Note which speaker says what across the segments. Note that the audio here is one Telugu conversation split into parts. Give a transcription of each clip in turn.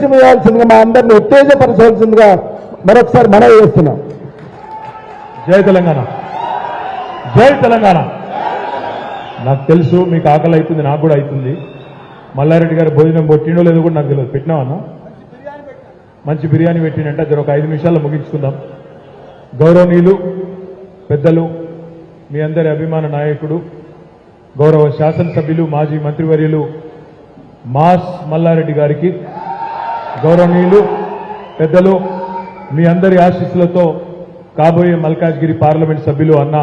Speaker 1: చేయాల్సిందిగా మా అందరిని ఉత్తేజపరచాల్సిందిగా మరొకసారి మనవి చేస్తున్నాం.
Speaker 2: జై తెలంగాణ, జై తెలంగాణ. నాకు తెలుసు మీకు ఆకలి అవుతుంది, నాకు కూడా అవుతుంది. మల్లారెడ్డి గారు భోజనం పెట్టిండో లేదో కూడా నాకు తెలియదు. పెట్టినామన్నా మంచి బిర్యానీ పెట్టిండంటే జర ఒక 5 నిమిషాల్లో ముగించుకుందాం. గౌరవనీయులు పెద్దలు, మీ అందరి అభిమాన నాయకుడు, గౌరవ శాసనసభ్యులు, మాజీ మంత్రివర్యులు మాస్ మల్లారెడ్డి గారికి, గౌరవనీయులు పెద్దలు, మీ అందరి ఆశీస్సులతో కాబోయే మల్కాజ్గిరి పార్లమెంట్ సభ్యులు అన్న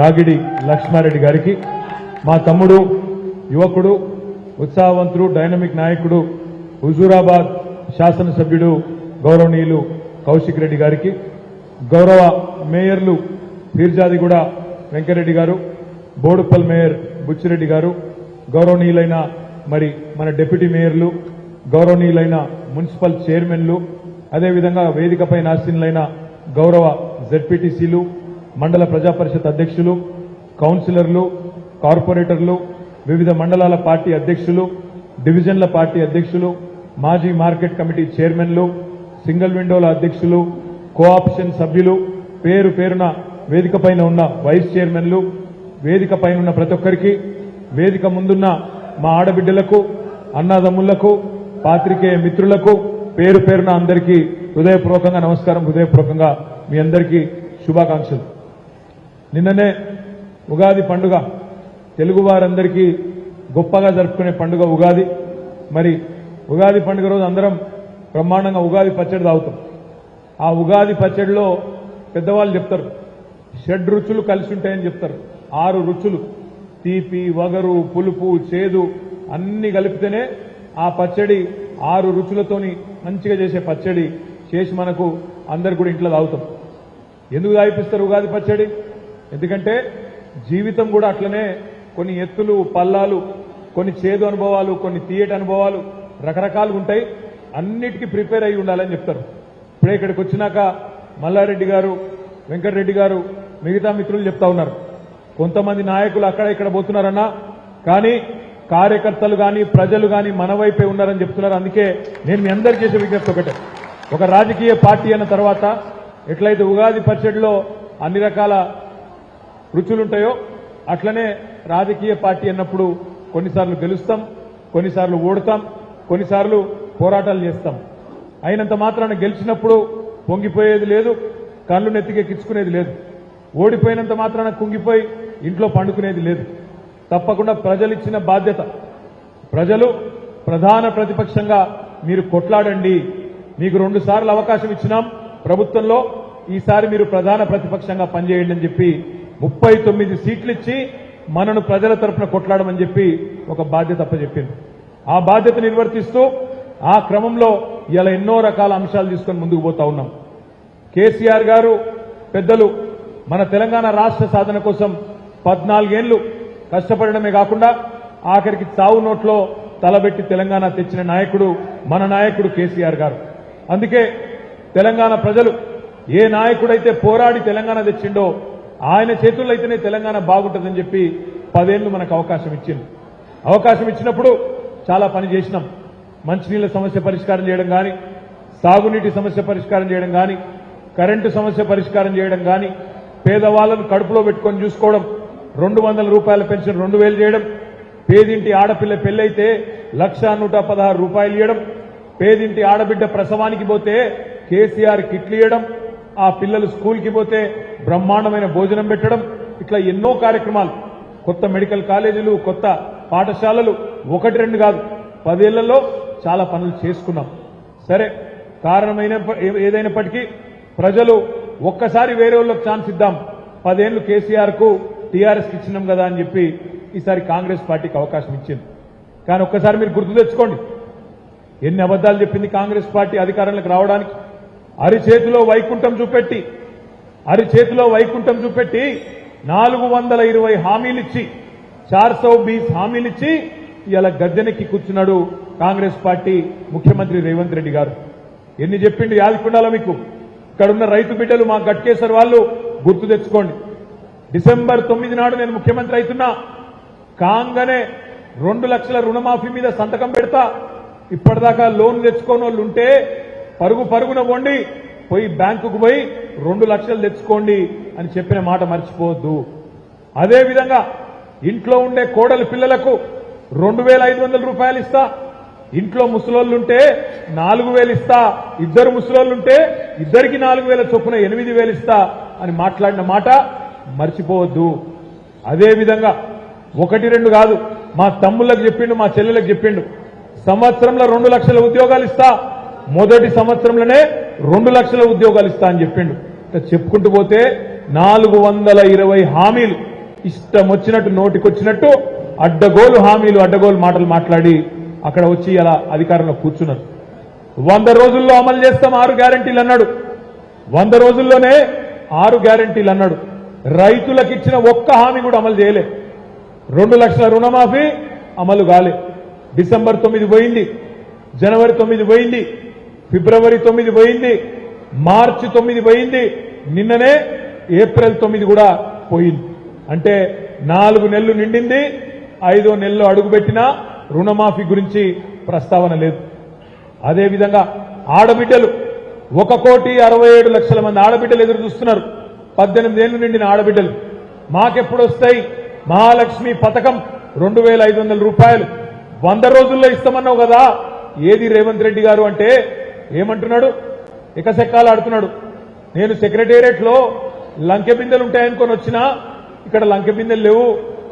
Speaker 2: రాగిడి లక్ష్మారెడ్డి గారికి, మా తమ్ముడు, యువకుడు, ఉత్సాహవంతుడు, డైనమిక్ నాయకుడు, హుజూరాబాద్ శాసనసభ్యుడు గౌరవనీయులు కౌశిక్ రెడ్డి గారికి, గౌరవ మేయర్లు పీర్జాదిగూడ వెంకరెడ్డి గారు, బోడుప్పల్ మేయర్ బుచ్చిరెడ్డి గారు, గౌరవనీయులైన మరి మన డిప్యూటీ మేయర్లు, గౌరవనీయులైన మున్సిపల్ చైర్మన్లు, అదేవిధంగా వేదికపై ఆసీనులైన గౌరవ జెడ్పీటీసీలు, మండల ప్రజాపరిషత్ అధ్యక్షులు, కౌన్సిలర్లు, కార్పొరేటర్లు, వివిధ మండలాల పార్టీ అధ్యక్షులు, డివిజన్ల పార్టీ అధ్యక్షులు, మాజీ మార్కెట్ కమిటీ చైర్మన్లు, సింగిల్ విండోల అధ్యక్షులు, కోఆప్షన్ సభ్యులు, పేరు పేరున వేదికపైన ఉన్న వైస్ చైర్మన్లు, వేదికపైన ఉన్న ప్రతి ఒక్కరికి, వేదిక ముందున్న మా ఆడబిడ్డలకు, అన్నదమ్ములకు, పాత్రికేయ మిత్రులకు పేరు పేరున అందరికీ హృదయపూర్వకంగా నమస్కారం, హృదయపూర్వకంగా మీ అందరికీ శుభాకాంక్షలు. నిన్ననే ఉగాది పండుగ, తెలుగు వారందరికీ గొప్పగా జరుపుకునే పండుగ ఉగాది. మరి ఉగాది పండుగ రోజు అందరం బ్రహ్మాండంగా ఉగాది పచ్చడి తాగుతాం. ఆ ఉగాది పచ్చడిలో పెద్దవాళ్ళు చెప్తారు 6 రుచులు కలిసి ఉంటాయని చెప్తారు. 6 రుచులు, తీపి, వగరు, పులుపు, చేదు అన్ని కలిపితేనే ఆ పచ్చడి 6 రుచులతోని మంచిగా చేసే పచ్చడి చేసి మనకు అందరు కూడా ఇంట్లో తాగుతాం. ఎందుకు తాగిపిస్తారు ఉగాది పచ్చడి? ఎందుకంటే జీవితం కూడా అట్లనే కొన్ని ఎత్తులు పల్లాలు, కొన్ని చేదు అనుభవాలు, కొన్ని తీయటి అనుభవాలు రకరకాలుగా ఉంటాయి. అన్నిటికీ ప్రిపేర్ అయి ఉండాలని చెప్తారు. ఇప్పుడే ఇక్కడికి వచ్చినాక మల్లారెడ్డి గారు, వెంకటరెడ్డి గారు, మిగతా మిత్రులు చెప్తా ఉన్నారు, కొంతమంది నాయకులు అక్కడ ఇక్కడ పోతున్నారన్నా, కానీ కార్యకర్తలు కానీ ప్రజలు కానీ మన వైపే ఉన్నారని చెప్తున్నారు. అందుకే నేను మీ అందరికీ చేసే విజ్ఞప్తి ఒకటే, ఒక రాజకీయ పార్టీ అన్న తర్వాత ఎట్లయితే ఉగాది పచ్చడిలో అన్ని రకాల రుచులుంటాయో అట్లనే రాజకీయ పార్టీ అన్నప్పుడు కొన్నిసార్లు గెలుస్తాం, కొన్నిసార్లు ఓడుతాం, కొన్నిసార్లు పోరాటాలు చేస్తాం. అయినంత మాత్రాన గెలిచినప్పుడు పొంగిపోయేది లేదు, కళ్ళు నెత్తికెక్కించుకునేది లేదు. ఓడిపోయినంత మాత్రాన కుంగిపోయి ఇంట్లో పండుకునేది లేదు. తప్పకుండా ప్రజలిచ్చిన బాధ్యత, ప్రజలు ప్రధాన ప్రతిపక్షంగా మీరు కొట్లాడండి. మీకు 2 సార్లు అవకాశం ఇచ్చినాం ప్రభుత్వంలో, ఈసారి మీరు ప్రధాన ప్రతిపక్షంగా పనిచేయండి అని చెప్పి 39 సీట్లు ఇచ్చి మనను ప్రజల తరఫున కొట్లాడమని చెప్పి ఒక బాధ్యత అప్పచెప్పింది. ఆ బాధ్యత నిర్వర్తిస్తూ ఆ క్రమంలో ఇలా ఎన్నో రకాల అంశాలు తీసుకొని ముందుకు పోతా ఉన్నాం. కేసీఆర్ గారు పెద్దలు మన తెలంగాణ రాష్ట్ర సాధన కోసం 14 ఏళ్లు కష్టపడడమే కాకుండా ఆఖరికి చావు నోట్లో తలబెట్టి తెలంగాణ తెచ్చిన నాయకుడు మన నాయకుడు కేసీఆర్ గారు. అందుకే తెలంగాణ ప్రజలు ఏ నాయకుడైతే పోరాడి తెలంగాణ తెచ్చిండో ఆయన చేతుల్లో అయితేనే తెలంగాణ బాగుంటుందని చెప్పి 10 ఏళ్లు మనకు అవకాశం ఇచ్చింది. అవకాశం ఇచ్చినప్పుడు చాలా పని చేసినాం. మంచినీళ్ల సమస్య పరిష్కారం చేయడం కానీ, సాగునీటి సమస్య పరిష్కారం చేయడం కానీ, కరెంటు సమస్య పరిష్కారం చేయడం కానీ, పేదవాళ్లను కడుపులో పెట్టుకొని చూసుకోవడం, 200 రూపాయల పెన్షన్ 2000 చేయడం, పేదింటి ఆడపిల్ల పెళ్లైతే 1,116 రూపాయలు ఇవ్వడం, పేదింటి ఆడబిడ్డ ప్రసవానికి పోతే కేసీఆర్ కిట్లు ఇవ్వడం, ఆ పిల్లలు స్కూల్కి పోతే బ్రహ్మాండమైన భోజనం పెట్టడం, ఇట్లా ఎన్నో కార్యక్రమాలు, కొత్త మెడికల్ కాలేజీలు, కొత్త పాఠశాలలు, 1-2 కాదు 10 ఏళ్లలో చాలా పనులు చేసుకున్నాం. సరే, కారణమైన ఏదైనప్పటికీ ప్రజలు ఒక్కసారి వేరే వాళ్ళకి ఛాన్స్ ఇద్దాం, 10 ఏళ్లు కేసీఆర్ కు టీఆర్ఎస్కి ఇచ్చినాం కదా అని చెప్పి ఈసారి కాంగ్రెస్ పార్టీకి అవకాశం ఇచ్చింది. కానీ ఒక్కసారి మీరు గుర్తు తెచ్చుకోండి, ఎన్ని అబద్దాలు చెప్పింది కాంగ్రెస్ పార్టీ అధికారంలోకి రావడానికి. అరిచేతిలో వైకుంఠం చూపెట్టి 420 హామీలిచ్చి 420 హామీలిచ్చి ఇలా గద్దెనెక్కి కూర్చున్నాడు కాంగ్రెస్ పార్టీ ముఖ్యమంత్రి రేవంత్ రెడ్డి గారు. ఎన్ని చెప్పిండు యాదకుండాలో మీకు. ఇక్కడున్న రైతు బిడ్డలు, మా గట్కేసర్ వాళ్ళు గుర్తు తెచ్చుకోండి. డిసెంబర్ 9 నాడు నేను ముఖ్యమంత్రి అవుతున్నా, కాంగనే 2 లక్షల రుణమాఫీ మీద సంతకం పెడతా, ఇప్పటిదాకా లోన్ తెచ్చుకోని వాళ్ళు ఉంటే పరుగున వండి పోయి బ్యాంకుకు పోయి 2 లక్షలు తెచ్చుకోండి అని చెప్పిన మాట మర్చిపోవద్దు. అదేవిధంగా ఇంట్లో ఉండే కోడలి పిల్లలకు 2,500 రూపాయలు ఇస్తా, ఇంట్లో ముసలోళ్ళుంటే 4,000 ఇస్తా, ఇద్దరు ముసలోళ్ళుంటే ఇద్దరికి 4,000 చొప్పున 8,000 ఇస్తా అని మాట్లాడిన మాట మర్చిపోవద్దు. అదేవిధంగా 1-2 కాదు, మా తమ్ముళ్ళకి చెప్పిండు, మా చెల్లెలకు చెప్పిండు, సంవత్సరంలో 2 లక్షల ఉద్యోగాలు ఇస్తా, మొదటి సంవత్సరంలోనే 2 లక్షల ఉద్యోగాలు ఇస్తా అని చెప్పిండు. చెప్పుకుంటూ పోతే 420 హామీలు ఇష్టం వచ్చినట్టు నోటికొచ్చినట్టు అడ్డగోలు హామీలు అడ్డగోలు మాటలు మాట్లాడి అక్కడ వచ్చి అలా అధికారంలో కూర్చున్నారు. 100 రోజుల్లో అమలు చేస్తాం 6 గ్యారెంటీలు అన్నాడు. 100 రోజుల్లోనే 6 గ్యారెంటీలు అన్నాడు. రైతులకు ఇచ్చిన ఒక్క హామీ కూడా అమలు చేయలే. 2 లక్షల రుణమాఫీ అమలు కాలే. డిసెంబర్ 9 పోయింది, జనవరి 9 పోయింది, ఫిబ్రవరి 9 పోయింది, మార్చి 9 పోయింది, నిన్ననే ఏప్రిల్ 9 కూడా పోయింది. అంటే 4 నెలలు నిండింది, 5వ నెలలో అడుగుపెట్టినా రుణమాఫీ గురించి ప్రస్తావన లేదు. అదేవిధంగా ఆడబిడ్డలు 1,67,00,000 మంది ఆడబిడ్డలు ఎదురు చూస్తున్నారు. 18 ఏళ్లు నిండిన ఆడబిడ్డలు. మాకెప్పుడు వస్తాయి మహాలక్ష్మి పథకం 2,500 రూపాయలు 100 రోజుల్లో ఇస్తామన్నావు కదా, ఏది రేవంత్ రెడ్డి గారు అంటే ఏమంటున్నాడు? ఎకసెక్కాలు ఆడుతున్నాడు. నేను సెక్రటేరియట్ లో లంకె బిందెలు ఉంటాయనుకొని వచ్చినా ఇక్కడ లంకె బిందెలు లేవు,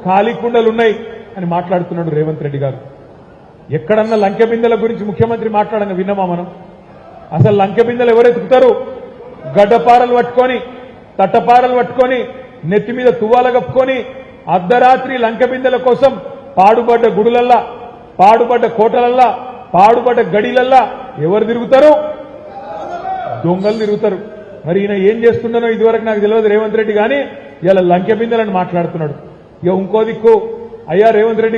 Speaker 2: ఖాళీ కుండలు ఉన్నాయి అని మాట్లాడుతున్నాడు రేవంత్ రెడ్డి గారు. ఎక్కడన్నా లంకె బిందెల గురించి ముఖ్యమంత్రి మాట్లాడంగా విన్నామా మనం? అసలు లంకె బిందెలు ఎవరెత్తుకుతారు? గడ్డపారలు పట్టుకొని, తట్టపారలు పట్టుకొని, నెత్తి మీద తువ్వాల కప్పుకొని అర్ధరాత్రి లంకె బిందెల కోసం పాడుబడ్డ గుడులల్లా, పాడుబడ్డ కోటలల్లా, పాడుబడ్డ గడిలల్లా ఎవరు తిరుగుతారు? దొంగలు తిరుగుతారు. మరి ఈయన ఏం చేస్తుండనో ఇదివరకు నాకు తెలియదు రేవంత్ రెడ్డి, కానీ ఇలా లంకె బిందెలని మాట్లాడుతున్నాడు. ఇక ఇంకో దిక్కు, అయ్యా రేవంత్ రెడ్డి